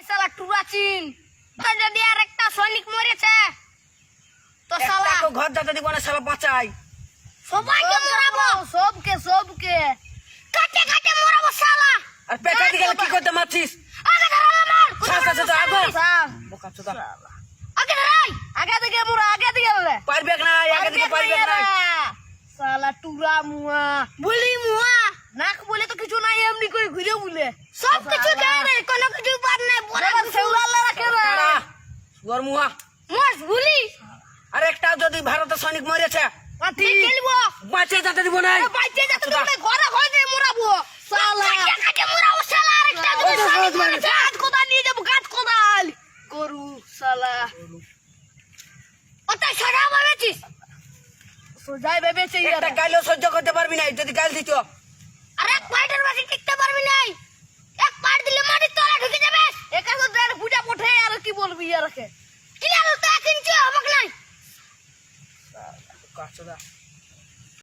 শালা টুরাচিন তো যদি আর একটা সৈনিক মরেছে তো শালা একটা ঘর যাতে দিব না শালা বাঁচাই সবাইকে মরাবো সবকে কাটে কাটে মরাবো শালা আর পেটা দিকে কি করতে মারছিস আগে ধরো আমার শালা আগো বোকা চোদা আগে ধরাই আগে দিকে মোরা আগে দিকে বলে পারবে না আগে দিকে পারবে না শালা টুরা মুয়া বলি মুয়া নাক বলে তো কিছু নাই এমনি করে ঘুরে বলে সব কিছু জানে রে কোনো কিছু পার নাই বড় সেউলালা রাখে না সুয়ার মুয়া মোস ভুলি আর একটা যদি ভারতের সৈনিক মরেছে মাটি খেলবো বাঁচে যেতে দিব না বাইতে যাতে তুমি ঘরে ঘরে মরাবো শালা কাটে মরাবো শালা আরেকটা গাছ কোদাল নিয়ে যাবো গাছ কোদাল গরু শালা ওটা সারা ভাবেছিস সোজাই ভেবেছে একটা গাইলেও সহ্য করতে পারবি না যদি গাইল দিত আরে এক পাইটার বাকি টিকতে পারবি নাই এক পাইট দিলে মাটির তলা ঢুকে যাবে একা তো দেড় ফুটা পড়ে আর কি বলবি আর কি আর তো এক ইঞ্চি হবক নাই কাচুদা